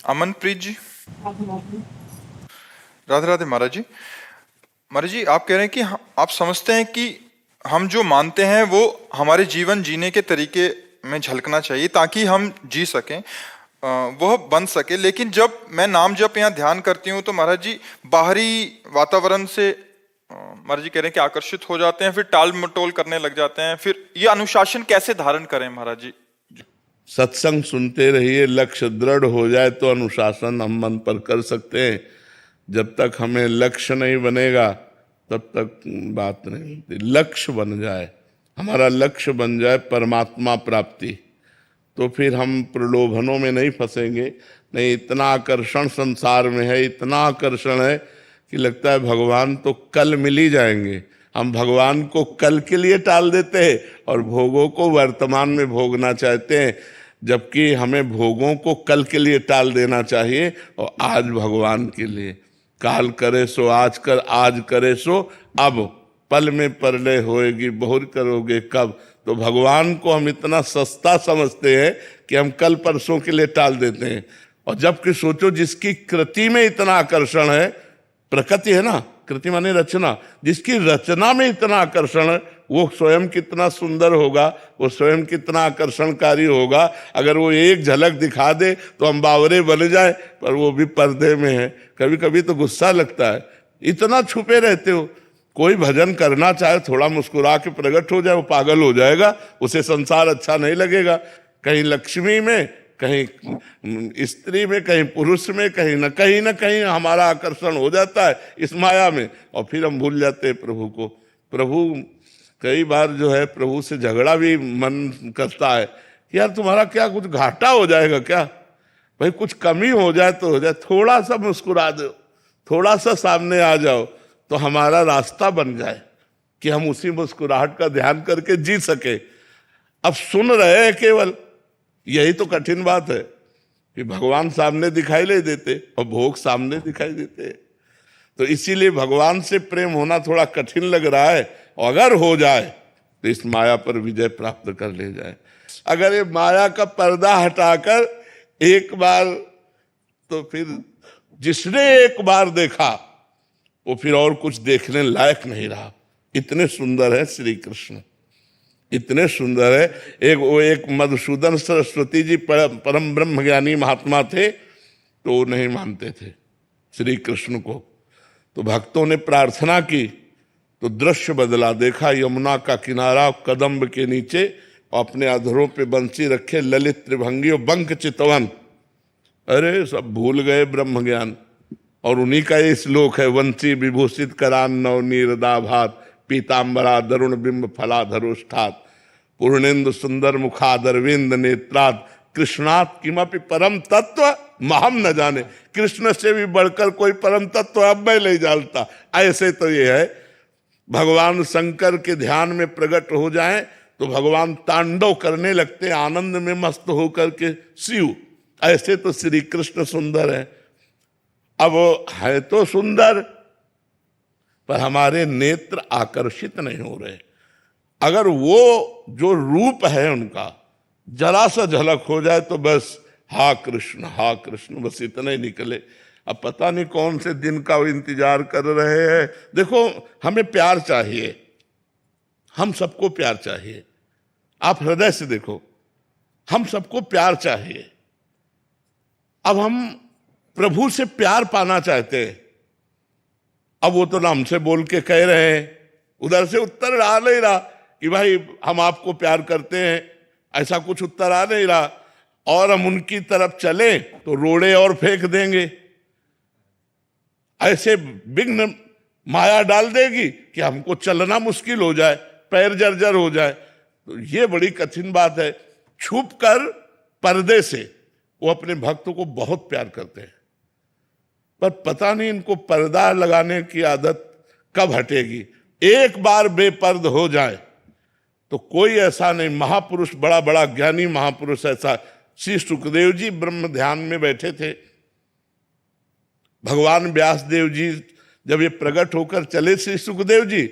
अमनप्रीत जी। राधे राधे महाराज जी। महाराज जी, आप कह रहे हैं कि आप समझते हैं कि हम जो मानते हैं वो हमारे जीवन जीने के तरीके में झलकना चाहिए ताकि हम जी सकें, वह बन सके। लेकिन जब मैं नाम जप या ध्यान करती हूँ तो महाराज जी बाहरी वातावरण से महाराज जी कह रहे हैं कि आकर्षित हो जाते हैं, फिर टाल मटोल करने लग जाते हैं। फिर ये अनुशासन कैसे धारण करें महाराज जी? सत्संग सुनते रहिए, लक्ष्य दृढ़ हो जाए तो अनुशासन हम मन पर कर सकते हैं। जब तक हमें लक्ष्य नहीं बनेगा तब तक बात नहीं होती। लक्ष्य बन जाए, हमारा लक्ष्य बन जाए परमात्मा प्राप्ति, तो फिर हम प्रलोभनों में नहीं फंसेंगे। नहीं, इतना आकर्षण संसार में है, इतना आकर्षण है कि लगता है भगवान तो कल मिल ही जाएंगे। हम भगवान को कल के लिए टाल देते हैं और भोगों को वर्तमान में भोगना चाहते हैं, जबकि हमें भोगों को कल के लिए टाल देना चाहिए और आज भगवान के लिए। काल करे सो आज कर, आज करे सो अब, पल में परलय होएगी बहुर करोगे कब। तो भगवान को हम इतना सस्ता समझते हैं कि हम कल परसों के लिए टाल देते हैं। और जबकि सोचो, जिसकी कृति में इतना आकर्षण है, प्रकृति है ना, कृति माने रचना, जिसकी रचना में इतना आकर्षण है वो स्वयं कितना सुंदर होगा, वो स्वयं कितना आकर्षणकारी होगा। अगर वो एक झलक दिखा दे तो हम बावरे बन जाए, पर वो भी पर्दे में है। कभी कभी तो गुस्सा लगता है, इतना छुपे रहते हो। कोई भजन करना चाहे थोड़ा मुस्कुरा के प्रकट हो जाए, वो पागल हो जाएगा, उसे संसार अच्छा नहीं लगेगा। कहीं लक्ष्मी में, कहीं स्त्री में, कहीं पुरुष में, कहीं न कहीं हमारा आकर्षण हो जाता है इस माया में, और फिर हम भूल जाते हैं प्रभु को। प्रभु कई बार जो है, प्रभु से झगड़ा भी मन करता है कि यार तुम्हारा क्या कुछ घाटा हो जाएगा क्या, भाई कुछ कमी हो जाए तो हो जाए, थोड़ा सा मुस्कुरा दो, थोड़ा सा सामने आ जाओ तो हमारा रास्ता बन जाए कि हम उसी मुस्कुराहट का ध्यान करके जी सके। अब सुन रहे हैं केवल, यही तो कठिन बात है कि भगवान सामने दिखाई नहीं देते और भोग सामने दिखाई देते। तो इसीलिए भगवान से प्रेम होना थोड़ा कठिन लग रहा है, और अगर हो जाए तो इस माया पर विजय प्राप्त कर ले जाए। अगर ये माया का पर्दा हटाकर एक बार, तो फिर जिसने एक बार देखा वो फिर और कुछ देखने लायक नहीं रहा। इतने सुंदर है श्री कृष्ण, इतने सुंदर है। एक मधुसूदन सरस्वती जी परम ब्रह्म ज्ञानी महात्मा थे, तो वो नहीं मानते थे श्री कृष्ण को। तो भक्तों ने प्रार्थना की तो दृश्य बदला। देखा यमुना का किनारा, कदम्ब के नीचे, अपने अधरों पे बंसी रखे ललित त्रिभंगी और बंक चितवन। अरे सब भूल गए ब्रह्म ज्ञान। और उन्हीं का ये श्लोक है, वंशी विभूषित करान नव नीरदाभात, पीताम्बरा दरुण बिंब फलाधरोष्ठात, पूर्णेन्दु सुंदर मुखादरविंद नेत्रात, कृष्णात किमपि परम तत्व महम न जाने। कृष्ण से भी बढ़कर कोई परम तत्व अब मैं नहीं जानता। ऐसे तो ये है, भगवान शंकर के ध्यान में प्रकट हो जाएं तो भगवान तांडव करने लगते, आनंद में मस्त होकर के शिव। ऐसे तो श्री कृष्ण सुंदर है। अब है तो सुंदर, पर हमारे नेत्र आकर्षित नहीं हो रहे। अगर वो जो रूप है उनका जरा सा झलक हो जाए तो बस हा कृष्ण, बस इतना ही निकले। अब पता नहीं कौन से दिन का वो इंतजार कर रहे हैं। देखो, हमें प्यार चाहिए, हम सबको प्यार चाहिए। आप हृदय से देखो, हम सबको प्यार चाहिए। अब हम प्रभु से प्यार पाना चाहते हैं। अब वो तो ना हमसे बोल के कह रहे हैं, उधर से उत्तर आ नहीं रहा कि भाई हम आपको प्यार करते हैं, ऐसा कुछ उत्तर आ नहीं रहा। और हम उनकी तरफ चले तो रोड़े और फेंक देंगे। ऐसे विघ्न माया डाल देगी कि हमको चलना मुश्किल हो जाए, पैर जर्जर हो जाए। तो ये बड़ी कठिन बात है। छुप कर पर्दे से वो अपने भक्तों को बहुत प्यार करते हैं, पर पता नहीं इनको पर्दा लगाने की आदत कब हटेगी। एक बार बेपर्द हो जाए तो कोई ऐसा नहीं महापुरुष, बड़ा बड़ा ज्ञानी महापुरुष ऐसा, श्री सुखदेव जी ब्रह्म ध्यान में बैठे थे। भगवान व्यास देव जी जब ये प्रकट होकर चले श्री सुखदेव जी,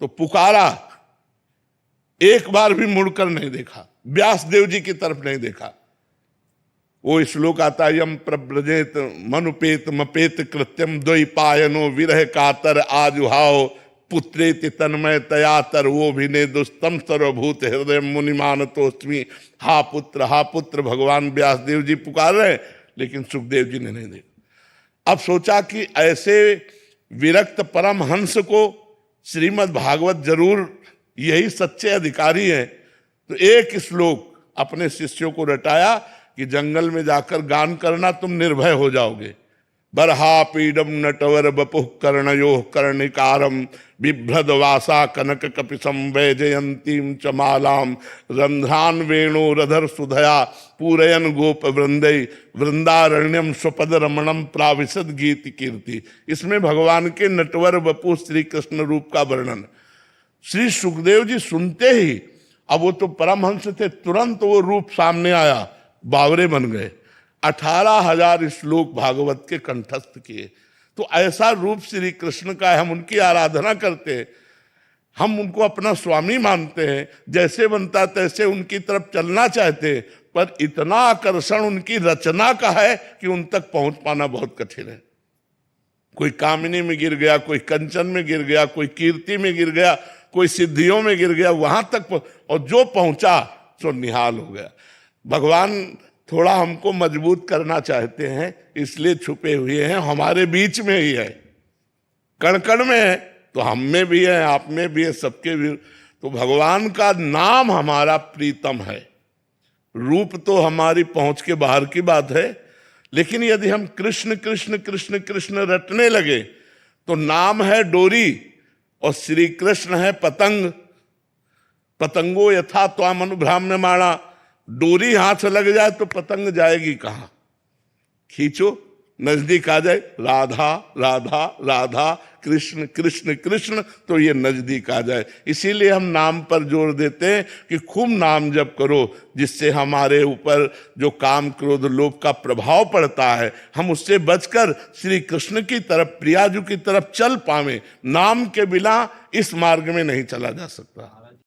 तो पुकारा, एक बार भी मुड़कर नहीं देखा, व्यास देव जी की तरफ नहीं देखा। वो श्लोक आता है, यम प्रव्रजेत मनुपेत मपेत कृत्यम द्वैपायनो विरह कातर आजुहाओ पुत्रेति तन्मय तयातर वो भिने दुस्तम सर्वभूत हृदय मुनिमान तोस्मी। हा पुत्र भगवान व्यासदेव जी पुकार रहे, लेकिन सुखदेव जी ने नहीं देखा। अब सोचा कि ऐसे विरक्त परम हंस को श्रीमद् भागवत जरूर यही सच्चे अधिकारी हैं। तो एक श्लोक अपने शिष्यों को रटाया कि जंगल में जाकर गान करना, तुम निर्भय हो जाओगे। बरहा पीडम नटवर बपुः कर्णयो कर्णिकारम बिभ्रद वासा कनक कपिसम वैजयंतीम च मालाम रंध्रान वेणु रधर सुधया पूरयन गोप वृंदय वृंदारण्यम स्वपद रमणम प्राविशद गीत कीर्ति। इसमें भगवान के नटवर बपु श्री कृष्ण रूप का वर्णन। श्री सुखदेव जी सुनते ही, अब वो तो परमहंस थे, तुरंत वो रूप सामने आया, बावरे बन गए। 18,000 श्लोक भागवत के कंठस्थ किए। तो ऐसा रूप श्री कृष्ण का है, हम उनकी आराधना करते हैं, हम उनको अपना स्वामी मानते हैं, जैसे बनता तैसे उनकी तरफ चलना चाहते हैं, पर इतना आकर्षण उनकी रचना का है कि उन तक पहुंच पाना बहुत कठिन है। कोई कामिनी में गिर गया, कोई कंचन में गिर गया, कोई कीर्ति में गिर गया, कोई सिद्धियों में गिर गया, वहां तक और जो पहुंचा सो निहाल हो गया। भगवान थोड़ा हमको मजबूत करना चाहते हैं, इसलिए छुपे हुए हैं, हमारे बीच में ही है, कण कण में है, तो हम में भी है, आप में भी है, सबके भी। तो भगवान का नाम हमारा प्रीतम है। रूप तो हमारी पहुंच के बाहर की बात है, लेकिन यदि हम कृष्ण कृष्ण कृष्ण कृष्ण रटने लगे तो नाम है डोरी और श्री कृष्ण है पतंग। पतंगो यथा त्वाम अनुभ्राम्यमाणा, डोरी हाथ लग जाए तो पतंग जाएगी कहां? खींचो, नजदीक आ जाए, राधा राधा राधा कृष्ण कृष्ण कृष्ण, तो ये नजदीक आ जाए। इसीलिए हम नाम पर जोर देते हैं कि खूब नाम जप करो, जिससे हमारे ऊपर जो काम क्रोध लोभ का प्रभाव पड़ता है, हम उससे बचकर श्री कृष्ण की तरफ, प्रियाजू की तरफ चल पावे। नाम के बिना इस मार्ग में नहीं चला जा सकता।